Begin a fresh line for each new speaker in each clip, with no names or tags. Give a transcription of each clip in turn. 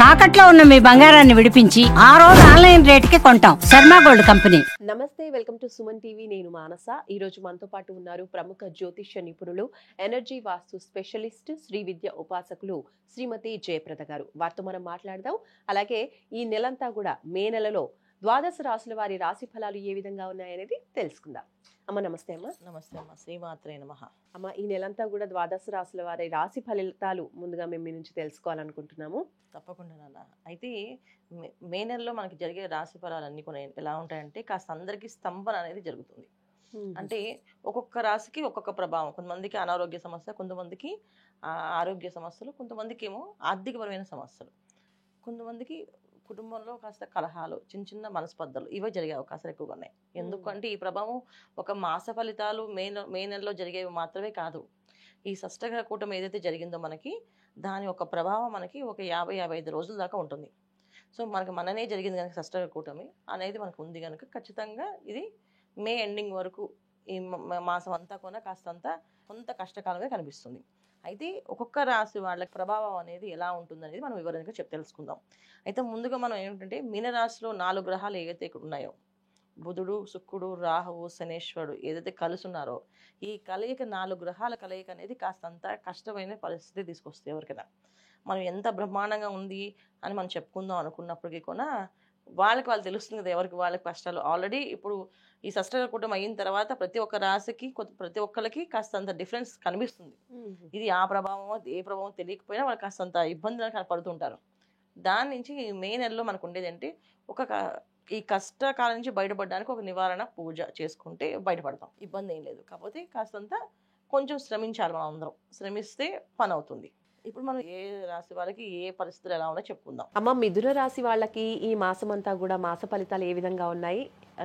తాకట్లో ఉన్న మీ బంగారాన్ని విడిపించి ఆ రోజు ఆన్లైన్ రేటుకి కొంటాం. Sharma gold company.
నమస్తే, వెల్కమ్ టు సుమన్ టీవీ. నేను మానస. ఈ రోజు మనతో పాటు ఉన్నారు ప్రముఖ జ్యోతిష్య నిపుణులు, ఎనర్జీ వాస్తు స్పెషలిస్ట్, శ్రీ విద్య ఉపాసకులు శ్రీమతి జయప్రద గారు. వారితో మనం మాట్లాడదాం. అలాగే ఈ నెలంతా కూడా మే నెలలో ద్వాదశ రాశుల వారి రాశి ఫలాలు ఏ విధంగా ఉన్నాయనేది తెలుసుకుందాం. అమ్మ నమస్తే. అమ్మ
నమస్తే అమ్మ. శ్రీమాత్రే నమః.
అమ్మ, ఈ నెలంతా కూడా ద్వాదశ రాశుల వారి రాశి ఫలితాలు ముందుగా మేము మీ నుంచి తెలుసుకోవాలనుకుంటున్నాము.
తప్పకుండా నాన్న. అయితే మే నెలలో మనకి జరిగే రాశి ఫలాలన్నీ కూడా ఎలా ఉంటాయంటే కాస్త అందరికీ స్తంభన అనేది జరుగుతుంది. అంటే ఒక్కొక్క రాశికి ఒక్కొక్క ప్రభావం. కొంతమందికి అనారోగ్య సమస్య, కొంతమందికి ఆరోగ్య సమస్యలు, కొంతమందికి ఏమో ఆర్థికపరమైన సమస్యలు, కొంతమందికి కుటుంబంలో కాస్త కలహాలు, చిన్న చిన్న మనస్పర్ధలు ఇవే జరిగే అవకాశాలు ఎక్కువగా ఉన్నాయి. ఎందుకంటే ఈ ప్రభావం ఒక మాస ఫలితాలు మే నెలలో జరిగేవి మాత్రమే కాదు. ఈ షష్టగ్రహ కూటమి ఏదైతే జరిగిందో మనకి దాని ఒక ప్రభావం మనకి ఒక 50-55 రోజుల దాకా ఉంటుంది. సో మనకి మననే జరిగింది కనుక షష్టగ్రహ కూటమి అనేది మనకు ఉంది కనుక ఖచ్చితంగా ఇది మే ఎండింగ్ వరకు ఈ మాసం అంతా కూడా కాస్తంత కొంత కష్టకాలంగా కనిపిస్తుంది. అయితే ఒక్కొక్క రాశి వాళ్ళకి ప్రభావం అనేది ఎలా ఉంటుంది అనేది మనం వివరంగా తెలుసుకుందాం. అయితే ముందుగా మనం ఏంటంటే మీనరాశిలో 4 గ్రహాలు ఏవైతే ఇక్కడ ఉన్నాయో, బుధుడు, శుక్రుడు, రాహువు, శనేశ్వరుడు ఏదైతే కలుసున్నారో ఈ కలయిక 4 గ్రహాల కలయిక అనేది కాస్తంత కష్టమైన పరిస్థితి తీసుకొస్తుంది ఎవరికైనా. మనం ఎంత బ్రహ్మాండంగా ఉంది అని మనం చెప్పుకుందాం అనుకున్నప్పటికీ కూడా వాళ్ళు తెలుస్తుంది కదా ఎవరికి వాళ్ళకి కష్టాలు. ఆల్రెడీ ఇప్పుడు ఈ షష్టగ్రహ కూటమి అయిన తర్వాత ప్రతి ఒక్క రాశికి ప్రతి ఒక్కరికి కాస్తంత డిఫరెన్స్ కనిపిస్తుంది. ఇది ఆ ప్రభావం ఏ ప్రభావం తెలియకపోయినా వాళ్ళు కాస్తంత ఇబ్బందులు కనపడుతుంటారు. దాని నుంచి మే నెలలో మనకు ఉండేది అంటే ఈ కష్టకాలం నుంచి బయటపడడానికి ఒక నివారణ పూజ చేసుకుంటే బయటపడతాం. ఇబ్బంది ఏం లేదు. కాకపోతే కాస్తంత కొంచెం శ్రమించాలి. మనం అందరం శ్రమిస్తే పని అవుతుంది. ఇప్పుడు మనం ఏ రాశి వాళ్ళకి ఏ పరిస్థితులు ఎలా ఉన్నాయో చెప్పుకుందాం.
అమ్మ, మిథున రాశి వాళ్ళకి ఈ మాసం అంతా కూడా మాస ఫలితాలు ఏ విధంగా ఉన్నాయి,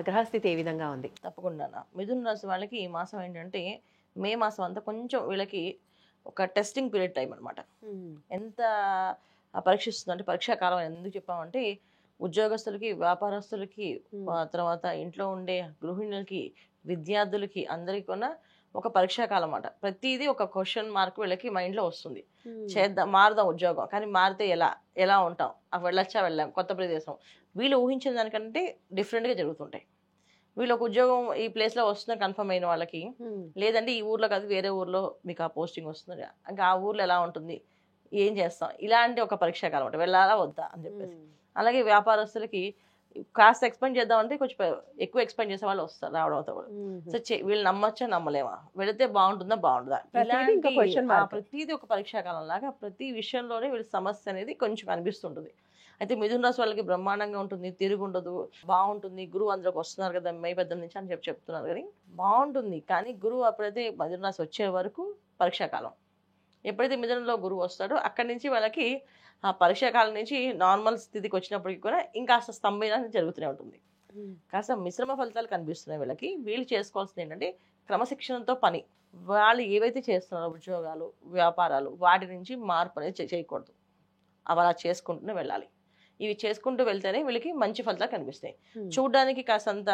గ్రహస్థితి ఏ విధంగా ఉంది?
తప్పకుండా. మిథున రాశి వాళ్ళకి ఈ మాసం ఏంటంటే మే మాసం అంతా కొంచెం వీళ్ళకి ఒక టెస్టింగ్ పీరియడ్ టైం అనమాట. ఎంత పరీక్షిస్తుంది అంటే పరీక్షాకాలం ఎందుకు చెప్పామంటే ఉద్యోగస్తులకి, వ్యాపారస్తులకి, తర్వాత ఇంట్లో ఉండే గృహిణులకి, విద్యార్థులకి అందరికీ కూడా ఒక పరీక్షాకాలం అన్నమాట. ప్రతిదీ ఒక క్వశ్చన్ మార్క్ వీళ్ళకి మైండ్లో వస్తుంది. చేద్దాం, మారుదాం ఉద్యోగం, కానీ మారితే ఎలా ఉంటాం, వెళ్ళాం కొత్త ప్రదేశం, వీళ్ళు ఊహించిన దానికంటే డిఫరెంట్గా జరుగుతుంటాయి. వీళ్ళు ఒక ఉద్యోగం ఈ ప్లేస్లో వస్తుందని కన్ఫర్మ్ అయిన వాళ్ళకి, లేదంటే ఈ ఊర్లో కాదు వేరే ఊర్లో మీకు ఆ పోస్టింగ్ వస్తుంది, ఇంకా ఆ ఊర్లో ఎలా ఉంటుంది, ఏం చేస్తాం, ఇలాంటి ఒక పరీక్షాకాలం అంటే వెళ్ళాలా వద్దా అని చెప్పేసి. అలాగే వ్యాపారస్తులకి కాస్త ఎక్స్పెండ్ చేద్దామంటే కొంచెం ఎక్కువ ఎక్స్పెండ్ చేసే వాళ్ళు వస్తారు రావడంతో కూడా. సో వీళ్ళు నమ్మచ్చా నమ్మలేమా, వెళితే బాగుంటుందా బాగుంటుందా, ప్రతిదీ ఒక పరీక్షాకాలం లాగా ప్రతి విషయంలోనే వీళ్ళ సమస్య అనేది కొంచెం అనిపిస్తుంటుంది. అయితే మిథున రాశి వాళ్ళకి బ్రహ్మాండంగా ఉంటుంది, తిరుగుండదు, బాగుంటుంది. గురువు అందరికి వస్తున్నారు కదా మే 18 నుంచి అని చెప్తున్నారు, కానీ బాగుంటుంది. కానీ గురువు అప్పుడైతే మిథున రాశి వచ్చే వరకు పరీక్షాకాలం. ఎప్పుడైతే మిథునంలో గురువు వస్తాడో అక్కడి నుంచి వాళ్ళకి ఆ పరీక్షాకాలం నుంచి నార్మల్ స్థితికి వచ్చినప్పటికీ కూడా ఇంకాస్త స్తంభన జరుగుతూనే ఉంటుంది. కాస్త మిశ్రమ ఫలితాలు కనిపిస్తున్నాయి వీళ్ళకి. వీళ్ళు చేసుకోవాల్సింది ఏంటంటే క్రమశిక్షణతో పని. వాళ్ళు ఏవైతే చేస్తున్నారో ఉద్యోగాలు, వ్యాపారాలు, వాటి నుంచి మార్పు అనేది చేయకూడదు. అలా చేసుకుంటూనే వెళ్ళాలి. ఇవి చేసుకుంటూ వెళ్తేనే వీళ్ళకి మంచి ఫలితాలు కనిపిస్తాయి. చూడడానికి కాస్తంత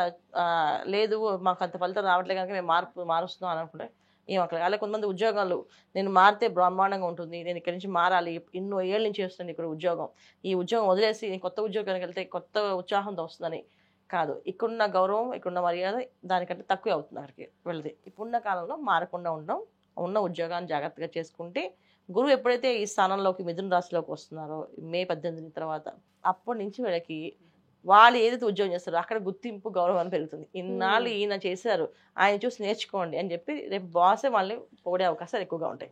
లేదు మాకు అంత ఫలితం రావట్లేదు కనుక మేము మారుస్తున్నాం అని అనుకుంటే ఏం అక్కడ. అలాగే కొంతమంది ఉద్యోగాలు నేను మారితే బ్రహ్మాండంగా ఉంటుంది, నేను ఇక్కడి నుంచి మారాలి, ఎన్నో ఏళ్ళ నుంచి వస్తుంది ఇక్కడ ఉద్యోగం, ఈ ఉద్యోగం వదిలేసి నేను కొత్త ఉద్యోగానికి వెళ్తే కొత్త ఉత్సాహంతో వస్తుందని కాదు. ఇక్కడున్న గౌరవం, ఇక్కడున్న మర్యాద దానికంటే తక్కువ అవుతుంది అక్కడికి వెళ్తే. ఇప్పుడున్న కాలంలో మారకుండా ఉండడం, ఉన్న ఉద్యోగాన్ని జాగ్రత్తగా చేసుకుంటే గురువు ఎప్పుడైతే ఈ స్థానంలోకి మిథున రాశిలోకి వస్తున్నారో మే 18 తర్వాత అప్పటి నుంచి వీళ్ళకి వాళ్ళు ఏదైతే ఉద్యోగం చేస్తారో అక్కడ గుర్తింపు, గౌరవం పెరుగుతుంది. ఇన్నాళ్ళు ఈయన చేశారు, ఆయన చూసి నేర్చుకోండి అని చెప్పి రేపు బాసే వాళ్ళని పొగిడే అవకాశాలు ఎక్కువగా ఉంటాయి.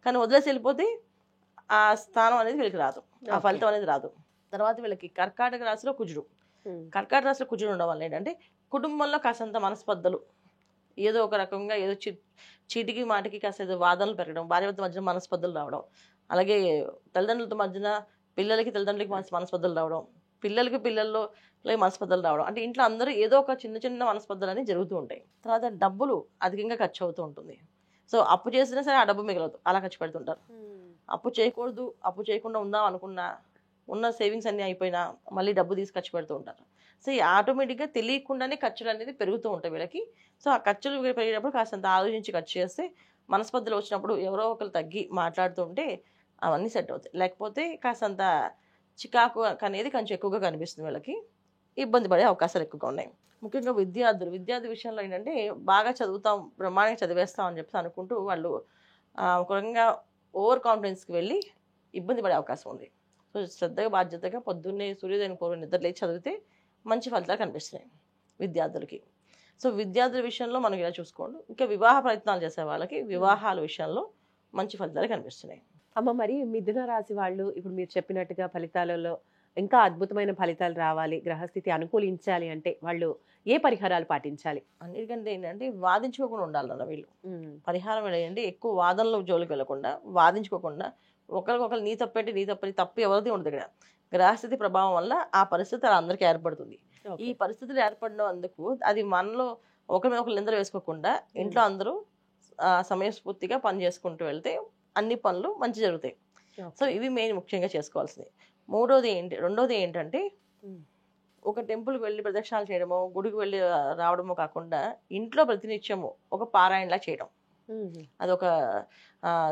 కానీ వదిలేసి వెళ్ళిపోతే ఆ స్థానం అనేది వీళ్ళకి రాదు, ఆ ఫలితం అనేది రాదు. తర్వాత వీళ్ళకి కర్కాటక రాశిలో కుజుడు. కర్కాటక రాశిలో కుజుడు ఉండడం వల్ల ఏంటంటే కుటుంబంలో కాసంత మనస్పర్ధలు, ఏదో ఒక రకంగా ఏదో చీటికి మాటికి కాస్త ఏదో వాదనలు పెరగడం, భార్యభర్త మధ్యన మనస్పర్ధలు రావడం, అలాగే తల్లిదండ్రులతో మధ్యన పిల్లలకి తల్లిదండ్రులకి మనస్పర్ధలు రావడం, పిల్లలకి పిల్లల్లో మనస్పర్ధలు రావడం, అంటే ఇంట్లో అందరూ ఏదో ఒక చిన్న చిన్న మనస్పర్ధలు అనేవి జరుగుతూ ఉంటాయి. తర్వాత డబ్బులు అధికంగా ఖర్చు అవుతూ ఉంటుంది. సో అప్పు చేసినా సరే ఆ డబ్బు మిగలదు, అలా ఖర్చు పెడుతుంటారు. అప్పు చేయకూడదు, అప్పు చేయకుండా ఉందాం అనుకున్నా ఉన్న సేవింగ్స్ అన్నీ అయిపోయినా మళ్ళీ డబ్బు తీసి ఖర్చు పెడుతూ ఉంటారు. సో ఈ ఆటోమేటిక్గా తెలియకుండానే ఖర్చులు అనేది పెరుగుతూ ఉంటాయి వీళ్ళకి. సో ఆ ఖర్చులు పెరిగినప్పుడు కాస్తంత ఆలోచించి ఖర్చు చేస్తే మనస్పర్ధలు వచ్చినప్పుడు ఎవరో ఒకరు తగ్గి మాట్లాడుతుంటే అవన్నీ సెట్ అవుతాయి. లేకపోతే కాస్తంత చికాకు అనేది కొంచెం ఎక్కువగా కనిపిస్తుంది వీళ్ళకి, ఇబ్బంది పడే అవకాశాలు ఎక్కువగా ఉన్నాయి. ముఖ్యంగా విద్యార్థి విషయంలో ఏంటంటే బాగా చదువుతాం, బ్రహ్మాండంగా చదివేస్తాం అని చెప్పి అనుకుంటూ వాళ్ళు ఒక రకంగా ఓవర్ కాన్ఫిడెన్స్కి వెళ్ళి ఇబ్బంది పడే అవకాశం ఉంది. సో శ్రద్ధగా బాధ్యతగా పొద్దున్నే సూర్యోదయం పూర్వం నిద్ర లేచి చదివితే మంచి ఫలితాలు కనిపిస్తున్నాయి విద్యార్థులకి. సో విద్యార్థుల విషయంలో మనం ఇలా చూసుకోండి. ఇంకా వివాహ ప్రయత్నాలు చేసే వాళ్ళకి వివాహాల విషయంలో మంచి ఫలితాలు కనిపిస్తున్నాయి.
అమ్మ, మరి మిథున రాశి వాళ్ళు ఇప్పుడు మీరు చెప్పినట్టుగా ఫలితాలలో ఇంకా అద్భుతమైన ఫలితాలు రావాలి, గ్రహస్థితి అనుకూలించాలి అంటే వాళ్ళు ఏ పరిహారాలు పాటించాలి?
అన్నిటికంటే ఏంటంటే వాదించుకోకుండా ఉండాలన్న వీళ్ళు. పరిహారం ఏంటంటే ఎక్కువ వాదనలో జోలికి వెళ్ళకుండా, వాదించుకోకుండా ఒకరికొకరు నీ తప్పటి తప్పు ఎవరిది ఉండదు. ఇక్కడ గ్రహస్థితి ప్రభావం వల్ల ఆ పరిస్థితి అలా అందరికీ ఏర్పడుతుంది. ఈ పరిస్థితులు ఏర్పడినందుకు అది మనలో ఒకరు నిందలు వేసుకోకుండా ఇంట్లో అందరూ సమయస్ఫూర్తిగా పని చేసుకుంటూ వెళ్తే అన్ని పనులు మంచి జరుగుతాయి. సో ఇవి మెయిన్ ముఖ్యంగా చేసుకోవాల్సింది. రెండోది ఏంటంటే ఒక టెంపుల్కి వెళ్ళి ప్రదక్షిణాలు చేయడమో, గుడికి వెళ్ళి రావడమో కాకుండా ఇంట్లో ప్రతినిత్యము ఒక పారాయణలా చేయడం. అదొక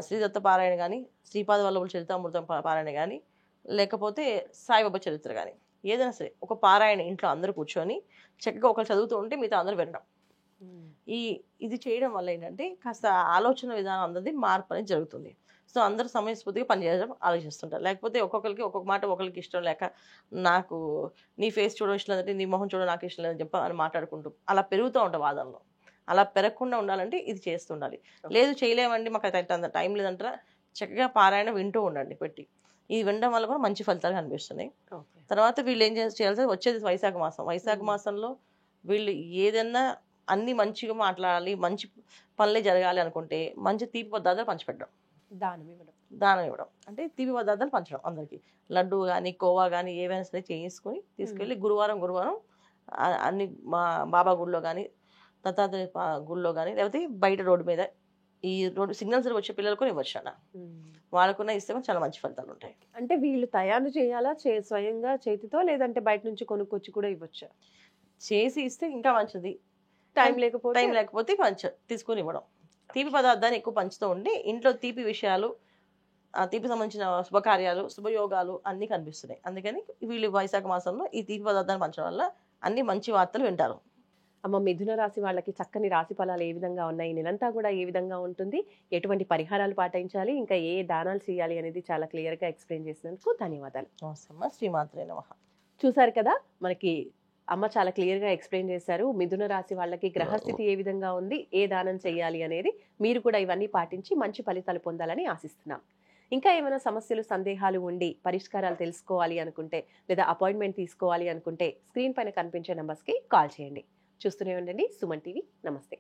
శ్రీదత్త పారాయణ కానీ, శ్రీపాద వల్లభుల చరితామృతం పారాయణ కానీ, లేకపోతే సాయిబాబా చరిత్ర కానీ, ఏదైనా సరే ఒక పారాయణ ఇంట్లో అందరూ కూర్చొని చక్కగా ఒకరు చదువుతూ ఉంటే మిగతా అందరూ వినడం. ఇది చేయడం వల్ల ఏంటంటే కాస్త ఆలోచన విధానం అందరిది మార్పు అనేది జరుగుతుంది. సో అందరూ సమయస్ఫూర్తిగా పనిచేయడం ఆలోచిస్తుంటారు. లేకపోతే ఒక్కొక్కరికి ఒక్కొక్క మాట ఒకరికి ఇష్టం లేక, నాకు నీ ఫేస్ చూడడం ఇష్టం లేదంటే నీ మొహం చూడడం నాకు ఇష్టం లేదని చెప్పి అని మాట్లాడుకుంటూ అలా పెరుగుతూ ఉంటాం వాదనలో. అలా పెరగకుండా ఉండాలంటే ఇది చేస్తుండాలి. లేదు చేయలేమండి, మాకు అంత టైం లేదంటారా, చక్కగా పారాయణ వింటూ ఉండండి పెట్టి. ఇది వినడం వల్ల కూడా మంచి ఫలితాలు కనిపిస్తున్నాయి. తర్వాత వీళ్ళు ఏం చేయాల్సి వచ్చేది వైశాఖ మాసంలో వీళ్ళు ఏదైనా అన్ని మంచిగా మాట్లాడాలి, మంచి పనులే జరగాలి అనుకుంటే మంచి తీపి పదార్థాలు పంచిపెట్టడం, దానం ఇవ్వడం. అంటే తీపి పదార్థాలు పంచడం అందరికీ. లడ్డు కానీ, కోవా కానీ ఏవైనా సరే చేసుకొని తీసుకెళ్ళి గురువారం అన్ని బాబా గుడిలో కానీ, దత్తాత్రేయ గుడిలో కానీ, లేకపోతే బయట రోడ్డు మీద ఈ రోడ్డు సిగ్నల్స్ వచ్చే పిల్లలకు ఇవ్వచ్చు అన్న. వాళ్ళకున్న ఇస్తే చాలా మంచి ఫలితాలు ఉంటాయి.
అంటే వీళ్ళు తయారు చేయాలా స్వయంగా చేతితో, లేదంటే బయట నుంచి కొనుక్కొచ్చి కూడా ఇవ్వచ్చా?
చేసి ఇస్తే ఇంకా మంచిది. టైం లేకపోతే తీసుకొని ఇవ్వడం. తీపి పదార్థాన్ని ఎక్కువ పంచుతూ ఉండి ఇంట్లో తీపి విషయాలు, తీపి సంబంధించిన శుభకార్యాలు, శుభయోగాలు అన్నీ కనిపిస్తున్నాయి. అందుకని వీళ్ళు వైశాఖ మాసంలో ఈ తీపి పదార్థాన్ని పంచడం వల్ల అన్ని మంచి వార్తలు వింటారు.
అమ్మ, మిథున రాశి వాళ్ళకి చక్కని రాశి ఫలాలు ఏ విధంగా ఉన్నాయి, నెలంతా కూడా ఏ విధంగా ఉంటుంది, ఎటువంటి పరిహారాలు పాటించాలి, ఇంకా ఏ దానాలు చేయాలి అనేది చాలా క్లియర్గా ఎక్స్ప్లెయిన్ చేసినందుకు ధన్యవాదాలు.
శ్రీమాత్రే నమః.
చూసారు కదా, మనకి అమ్మ చాలా క్లియర్గా ఎక్స్ప్లెయిన్ చేశారు. మిథున రాశి వాళ్ళకి గ్రహస్థితి ఏ విధంగా ఉంది, ఏ దానం చేయాలి అనేది. మీరు కూడా ఇవన్నీ పాటించి మంచి ఫలితాలు పొందాలని ఆశిస్తున్నాం. ఇంకా ఏమైనా సమస్యలు, సందేహాలు ఉండి పరిష్కారాలు తెలుసుకోవాలి అనుకుంటే, లేదా అపాయింట్మెంట్ తీసుకోవాలి అనుకుంటే స్క్రీన్ పైన కనిపించే నెంబర్స్కి కాల్ చేయండి. చూస్తూనే ఉండండి సుమన్ టీవీ. నమస్తే.